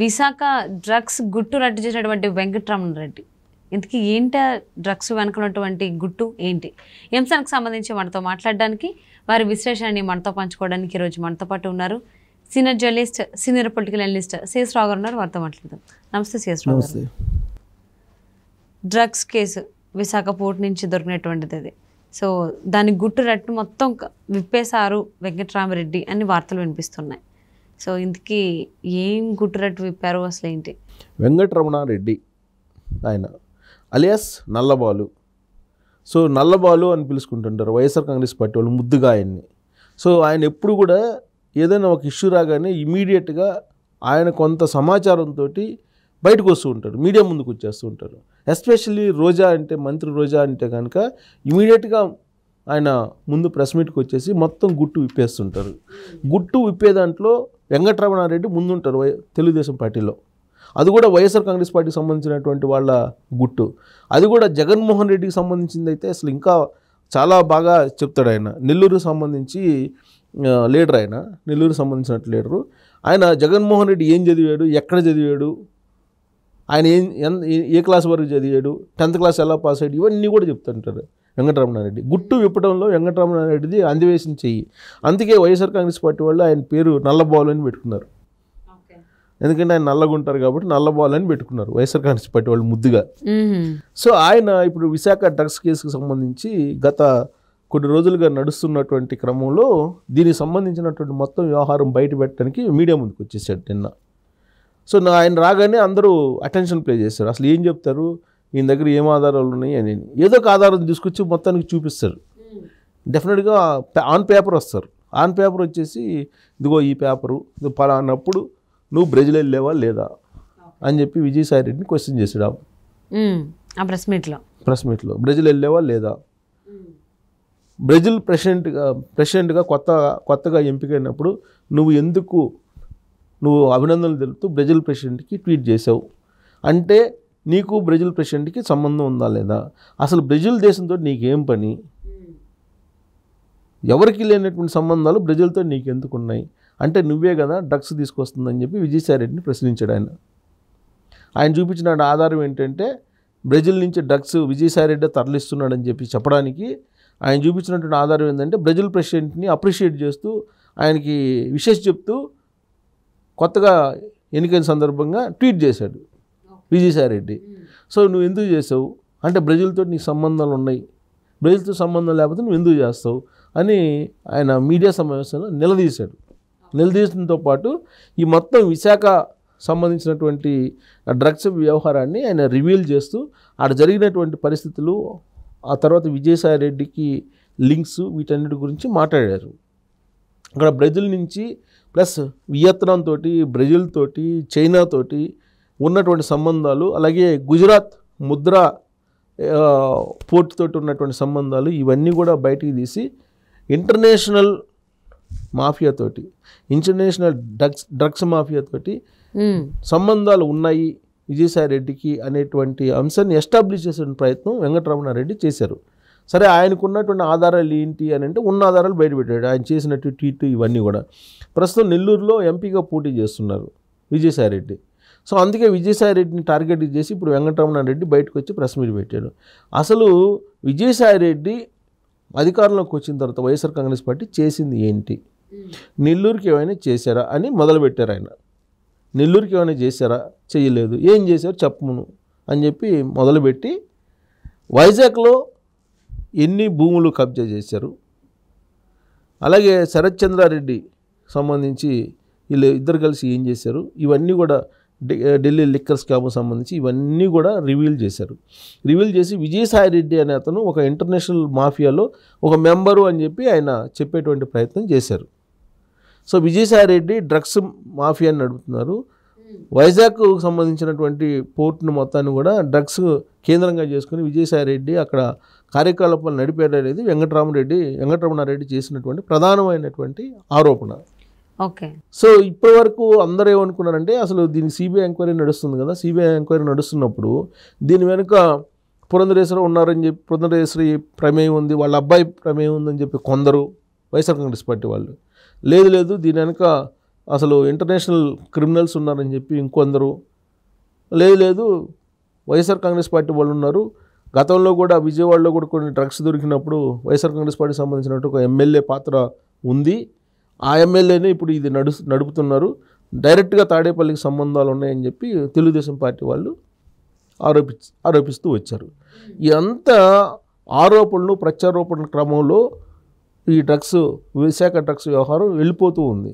Visakha drugs గుట్టు రట్టు చేసినటువంటి వెంకటరమణ రెడ్డి, ఇంతకీ ఏంటి డ్రగ్స్ వెనుకున్నటువంటి గుట్టు ఏంటి? ఈ అంశానికి సంబంధించి మనతో మాట్లాడడానికి, వారి విశ్లేషణని మనతో పంచుకోవడానికి ఈరోజు మనతో పాటు ఉన్నారు senior journalist, senior political analyst CS Rao garu ఉన్నారు. వారితో మాట్లాడదాం. నమస్తే సిఎస్ రావు గారు. డ్రగ్స్ కేసు విశాఖ పోర్ట్ నుంచి దొరికినటువంటిది అది. సో దాని గుట్టు రట్టు మొత్తం విప్పేశారు వెంకటరామరెడ్డి అని వార్తలు వినిపిస్తున్నాయి. సో ఇంతకీ ఏం గుట్టు రట్టు విప్పారు, అసలు ఏంటి? వెంకటరమణారెడ్డి ఆయన అలియాస్ నల్లబాలు. సో నల్లబాలు అని పిలుచుకుంటుంటారు వైఎస్ఆర్ కాంగ్రెస్ పార్టీ వాళ్ళు ముద్దుగా ఆయన్ని. సో ఆయన ఎప్పుడు కూడా ఏదైనా ఒక ఇష్యూ రాగానే ఇమీడియట్గా ఆయన కొంత సమాచారంతో బయటకు వస్తూ ఉంటారు, మీడియా ముందుకు వచ్చేస్తూ ఉంటారు. ఎస్పెషల్లీ రోజా అంటే, మంత్రి రోజా అంటే కనుక ఇమీడియట్గా ఆయన ముందు ప్రెస్ మీట్కి వచ్చేసి మొత్తం గుట్టు విప్పేస్తుంటారు. గుట్టు విప్పే దాంట్లో వెంకటరమణారెడ్డి ముందుంటారు తెలుగుదేశం పార్టీలో. అది కూడా వైఎస్ఆర్ కాంగ్రెస్ పార్టీకి సంబంధించినటువంటి వాళ్ళ గుట్టు. అది కూడా జగన్మోహన్ రెడ్డికి సంబంధించింది అయితే అసలు ఇంకా చాలా బాగా చెప్తాడు ఆయన. నెల్లూరు సంబంధించి లీడర్, ఆయన నెల్లూరు సంబంధించినట్టు లీడరు. ఆయన జగన్మోహన్ రెడ్డి ఏం చదివాడు, ఎక్కడ చదివాడు, ఆయన ఏ క్లాస్ వరకు చదివాడు, 10th క్లాస్ ఎలా పాస్ అయ్యాడు, ఇవన్నీ కూడా చెప్తుంటారు వెంకటరమణారెడ్డి. గుట్టు విప్పడంలో వెంకటరమణారెడ్డిది అందివేసిన చెయ్యి. అందుకే వైఎస్ఆర్ కాంగ్రెస్ పార్టీ వాళ్ళు ఆయన పేరు నల్లబాలు అని పెట్టుకున్నారు. ఎందుకంటే ఆయన నల్లగా ఉంటారు కాబట్టి నల్లబాలు అని పెట్టుకున్నారు వైఎస్ఆర్ కాంగ్రెస్ పార్టీ వాళ్ళు ముద్దుగా. సో ఆయన ఇప్పుడు విశాఖ డ్రగ్స్ కేసుకు సంబంధించి గత కొన్ని రోజులుగా నడుస్తున్నటువంటి క్రమంలో దీనికి సంబంధించినటువంటి మొత్తం వ్యవహారం బయట పెట్టడానికి మీడియా ముందుకు వచ్చేసాడు నిన్న. సో ఆయన రాగానే అందరూ అటెన్షన్ ప్లే చేస్తారు. అసలు ఏం చెప్తారు, ఈయన దగ్గర ఏం ఆధారాలు ఉన్నాయి అని. ఏదో ఒక ఆధారం తీసుకొచ్చి మొత్తానికి చూపిస్తారు. డెఫినెట్గా ఆన్ పేపర్ వస్తారు. ఆన్ పేపర్ వచ్చేసి ఇదిగో ఈ పేపరు, ఇది పలానప్పుడు నువ్వు బ్రెజిల్ వెళ్ళేవా లేదా అని చెప్పి విజయసాయి రెడ్డిని క్వశ్చన్ చేశాడు ఆ ప్రెస్ మీట్లో. బ్రెజిల్ వెళ్ళేవా లేదా, బ్రెజిల్ ప్రెసిడెంట్గా కొత్తగా ఎంపికైనప్పుడు నువ్వు అభినందనలు తెలుపుతూ బ్రెజిల్ ప్రెసిడెంట్కి ట్వీట్ చేసావు అంటే నీకు బ్రెజిల్ ప్రెసిడెంట్కి సంబంధం ఉందా లేదా, అసలు బ్రెజిల్ దేశంతో నీకేం పని, ఎవరికి లేనటువంటి సంబంధాలు బ్రెజిల్తో నీకు ఎందుకు ఉన్నాయి అంటే నువ్వే కదా డ్రగ్స్ తీసుకొస్తుందని చెప్పి విజయసాయి రెడ్డిని ప్రశ్నించాడు ఆయన. ఆయన చూపించిన ఆధారం ఏంటంటే బ్రెజిల్ నుంచి డ్రగ్స్ విజయసాయి రెడ్డి తరలిస్తున్నాడని చెప్పి చెప్పడానికి ఆయన చూపించినటువంటి ఆధారం ఏంటంటే బ్రెజిల్ ప్రెసిడెంట్ని అప్రిషియేట్ చేస్తూ ఆయనకి విశేష చెప్తూ కొత్తగా ఎన్నికల సందర్భంగా ట్వీట్ చేశాడు విజయసాయి రెడ్డి. సో నువ్వు ఎందుకు చేసావు అంటే బ్రెజిల్తో నీకు సంబంధాలు ఉన్నాయి, బ్రెజిల్తో సంబంధం లేకపోతే నువ్వు ఎందుకు చేస్తావు అని ఆయన మీడియా సమావేశంలో నిలదీయడంతో పాటు ఈ మొత్తం విశాఖ సంబంధించినటువంటి డ్రగ్స్ వ్యవహారాన్ని ఆయన రివీల్ చేస్తూ ఆడ జరిగినటువంటి పరిస్థితులు, ఆ తర్వాత విజయసాయి రెడ్డికి లింక్స్, వీటన్నిటి గురించి మాట్లాడారు. అక్కడ బ్రెజిల్ నుంచి ప్లస్ వియత్నాం తోటి, బ్రెజిల్ తోటి, చైనా తోటి ఉన్నటువంటి సంబంధాలు, అలాగే గుజరాత్ ముద్రా పోర్ట్ తోటి ఉన్నటువంటి సంబంధాలు, ఇవన్నీ కూడా బయటికి తీసి ఇంటర్నేషనల్ మాఫియాతోటి, ఇంటర్నేషనల్ డ్రగ్స్ మాఫియాతోటి సంబంధాలు ఉన్నాయి విజయసాయి రెడ్డికి అనేటువంటి అంశాన్ని ఎస్టాబ్లిష్ చేసే ప్రయత్నం వెంకటరమణారెడ్డి చేశారు. సరే, ఆయనకు ఉన్నటువంటి ఆధారాలు ఏంటి అని అంటే ఉన్న ఆధారాలు బయటపెట్టాడు. ఆయన చేసినట్టు ట్వీట్ ఇవన్నీ కూడా. ప్రస్తుతం నెల్లూరులో ఎంపీగా పోటీ చేస్తున్నారు విజయసాయి రెడ్డి. సో అందుకే విజయసాయి రెడ్డిని టార్గెట్ చేసి ఇప్పుడు వెంకటరమణారెడ్డి బయటకు వచ్చి ప్రెస్ మీట్ పెట్టాడు. అసలు విజయసాయి రెడ్డి అధికారంలోకి వచ్చిన తర్వాత వైఎస్ఆర్ కాంగ్రెస్ పార్టీ చేసింది ఏంటి, నెల్లూరుకి ఏమైనా చేశారా అని మొదలుపెట్టారు ఆయన. నెల్లూరుకి ఏమైనా చేశారా, చేయలేదు, ఏం చేశారు చెప్పమును అని చెప్పి మొదలుపెట్టి వైజాగ్లో ఎన్ని భూములు కబ్జా చేశారు, అలాగే శరత్ చంద్రారెడ్డి సంబంధించి వీళ్ళు ఇద్దరు కలిసి ఏం చేశారు, ఇవన్నీ కూడా ఢిల్లీ లిక్కర్ స్కామ్కు సంబంధించి ఇవన్నీ కూడా రివీల్ చేసి విజయసాయి రెడ్డి అనే అతను ఒక ఇంటర్నేషనల్ మాఫియాలో ఒక మెంబరు అని చెప్పి ఆయన చెప్పేటువంటి ప్రయత్నం చేశారు. సో విజయసాయి రెడ్డి డ్రగ్స్ మాఫియాని నడుపుతున్నారు. వైజాగ్కు సంబంధించినటువంటి పోర్టును మొత్తాన్ని కూడా డ్రగ్స్ కేంద్రంగా చేసుకుని విజయసాయి రెడ్డి అక్కడ కార్యకలాపాలు నడిపారు అనేది వెంకటరమణారెడ్డి చేసినటువంటి ప్రధానమైనటువంటి ఆరోపణ. ఓకే. సో ఇప్పటి వరకు అందరూ ఏమనుకున్నారంటే అసలు దీనికి సిబిఐ ఎంక్వైరీ నడుస్తుంది కదా, సిబిఐ ఎంక్వైరీ నడుస్తున్నప్పుడు దీని వెనుక పురంధరేశ్వరి ఉన్నారని చెప్పి, పురంధరేశ్వరి ప్రమేయం ఉంది, వాళ్ళ అబ్బాయి ప్రమేయం ఉందని చెప్పి కొందరు వైఎస్ఆర్ కాంగ్రెస్ పార్టీ వాళ్ళు, లేదు దీని వెనుక అసలు ఇంటర్నేషనల్ క్రిమినల్స్ ఉన్నారని చెప్పి ఇంకొందరు, లేదు వైఎస్ఆర్ కాంగ్రెస్ పార్టీ వాళ్ళు ఉన్నారు, గతంలో కూడా విజయవాడలో కూడా కొన్ని డ్రగ్స్ దొరికినప్పుడు వైఎస్ఆర్ కాంగ్రెస్ పార్టీకి సంబంధించినట్టు ఒక ఎమ్మెల్యే పాత్ర ఉంది, ఆ ఎమ్మెల్యేనే ఇప్పుడు ఇది నడుపుతున్నారు, డైరెక్ట్గా తాడేపల్లికి సంబంధాలు ఉన్నాయని చెప్పి తెలుగుదేశం పార్టీ వాళ్ళు ఆరోపిస్తూ వచ్చారు. ఇదంతా ఆరోపణలు ప్రత్యారోపణల క్రమంలో ఈ విశాఖ డ్రగ్స్ వ్యవహారం వెళ్ళిపోతూ ఉంది.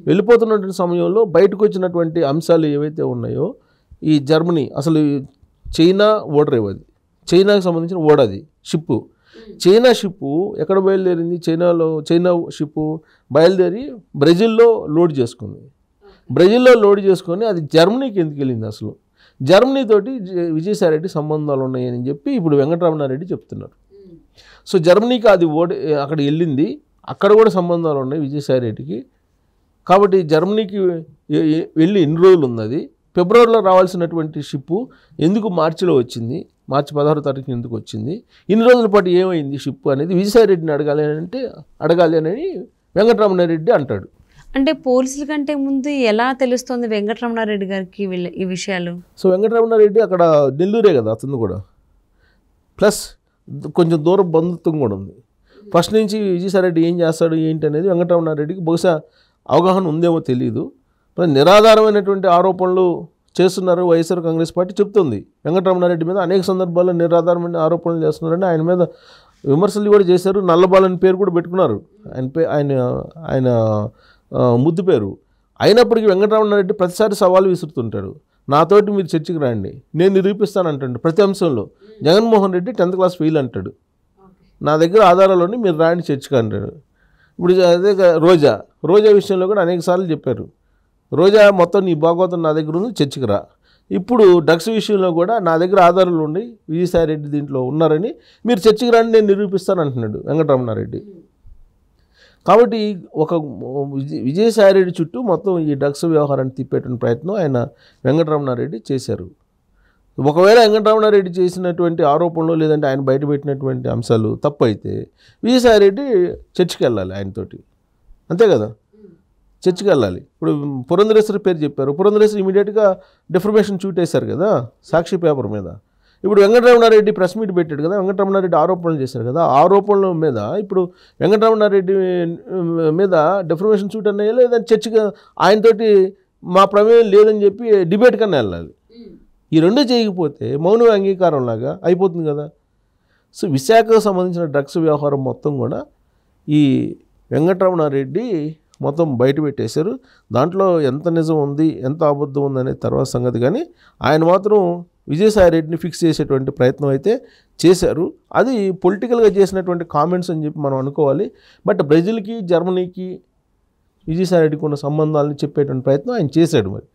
వెళ్ళిపోతున్నటువంటి సమయంలో బయటకు వచ్చినటువంటి అంశాలు ఏవైతే ఉన్నాయో, ఈ జర్మనీ అసలు చైనా ఓడరేవు, అది చైనాకి సంబంధించిన ఓడది షిప్పు. చైనా షిప్పు ఎక్కడ బయలుదేరింది? చైనా షిప్పు బయలుదేరి బ్రెజిల్లో లోడ్ చేసుకుంది. బ్రెజిల్లో లోడ్ చేసుకొని అది జర్మనీకి ఎందుకు వెళ్ళింది? అసలు జర్మనీతోటి విజయసాయిరెడ్డి సంబంధాలు ఉన్నాయని చెప్పి ఇప్పుడు వెంకటరమణారెడ్డి చెప్తున్నారు. సో జర్మనీకి అది అక్కడ వెళ్ళింది, అక్కడ కూడా సంబంధాలు ఉన్నాయి విజయసాయిరెడ్డికి. కాబట్టి జర్మనీకి వెళ్ళి ఎన్ని రోజులు ఉంది? అది ఫిబ్రవరిలో రావాల్సినటువంటి షిప్పు ఎందుకు మార్చిలో వచ్చింది? మార్చి 16వ తారీఖున ఎందుకు వచ్చింది? ఇన్ని రోజుల పాటు ఏమైంది షిప్పు అనేది విజయసాయిరెడ్డిని అడగాలి అని వెంకటరమణారెడ్డి అంటాడు. అంటే పోలీసుల కంటే ముందు ఎలా తెలుస్తుంది వెంకటరమణారెడ్డి గారికి ఈ విషయాలు? సో వెంకటరమణారెడ్డి అక్కడ నెల్లూరే కదా అతను కూడా, ప్లస్ కొంచెం దూరం బంధుత్వం కూడా ఉంది. ఫస్ట్ నుంచి విజయసాయిరెడ్డి ఏం చేస్తాడు ఏంటి అనేది వెంకటరమణారెడ్డికి బహుశా అవగాహన ఉందేమో తెలియదు. నిరాధారమైనటువంటి ఆరోపణలు చేస్తున్నారు వైఎస్ఆర్ కాంగ్రెస్ పార్టీ చెప్తుంది. వెంకటరమణారెడ్డి మీద అనేక సందర్భాల్లో నిరాధారమైన ఆరోపణలు చేస్తున్నారని ఆయన మీద విమర్శలు కూడా చేశారు. నల్లబాలని పేరు కూడా పెట్టుకున్నారు, ఆయన ముద్దు పేరు. అయినప్పటికీ వెంకటరమణారెడ్డి ప్రతిసారి సవాలు విసురుతుంటాడు. నాతోటి మీరు చర్చకి రండి, నేను నిరూపిస్తాను అంటాడు ప్రతి అంశంలో. Jaganmohan Reddy 10th class fail అంటాడు, నా దగ్గర ఆధారాలని మీరు రాండి చర్చకి అంటాడు. ఇప్పుడు అదే రోజా విషయంలో కూడా అనేక సార్లు చెప్పారు, రోజా మొత్తం నీ భాగవతం నా దగ్గర ఉంది చర్చకి రా. ఇప్పుడు డ్రగ్స్ విషయంలో కూడా నా దగ్గర ఆధారాలు ఉండి విజయసాయిరెడ్డి దీంట్లో ఉన్నారని మీరు చర్చకి రండి, నేను నిరూపిస్తాను అంటున్నాడు వెంకటరమణారెడ్డి. కాబట్టి ఒక విజయసాయిరెడ్డి చుట్టూ మొత్తం ఈ డ్రగ్స్ వ్యవహారాన్ని తిప్పేటువంటి ప్రయత్నం ఆయన వెంకటరమణారెడ్డి చేశారు. ఒకవేళ వెంకటరమణారెడ్డి చేసినటువంటి ఆరోపణలు లేదంటే ఆయన బయటపెట్టినటువంటి అంశాలు తప్పు అయితే విజయసాయిరెడ్డి చర్చకి వెళ్ళాలి ఆయనతోటి, అంతే కదా, చర్చకి వెళ్ళాలి. ఇప్పుడు పురంధరేశ్వరి పేరు చెప్పారు, పురంధరేశ్వరి ఇమీడియట్గా డిఫర్మేషన్ చూటేశారు కదా సాక్షి పేపర్ మీద. ఇప్పుడు వెంకటరమణారెడ్డి ప్రెస్ మీట్ పెట్టాడు కదా, వెంకటరమణారెడ్డి ఆరోపణలు చేశారు కదా, ఆరోపణల మీద ఇప్పుడు వెంకటరమణారెడ్డి మీద డిఫర్మేషన్ సూట్ అన్నాయి లేదంటే చర్చగా ఆయనతోటి మా ప్రమేయం లేదని చెప్పి డిబేట్ కన్నా వెళ్ళాలి. ఈ రెండు చేయకపోతే మౌన అంగీకారం లాగా అయిపోతుంది కదా. సో విశాఖకు సంబంధించిన డ్రగ్స్ వ్యవహారం మొత్తం కూడా ఈ వెంకటరమణారెడ్డి మొత్తం బయట పెట్టేశారు. దాంట్లో ఎంత నిజం ఉంది ఎంత అబద్ధం ఉంది అనే తర్వాత సంగతి, కానీ ఆయన మాత్రం విజయసాయిరెడ్డిని ఫిక్స్ చేసేటువంటి ప్రయత్నం అయితే చేశారు. అది పొలిటికల్గా చేసినటువంటి కామెంట్స్ అని చెప్పి మనం అనుకోవాలి. బట్ బ్రెజిల్కి జర్మనీకి విజయసాయిరెడ్డికి ఉన్న సంబంధాలను చెప్పేటువంటి ప్రయత్నం ఆయన చేశాడు. మరి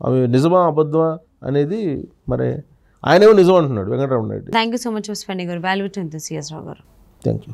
అవి నిజమా అబద్ధమా అనేది మరి ఆయనేమో నిజం అంటున్నాడు Venkataramana Reddy. Thank you so much for spending your valuable time this CS Rao garu. Thank you.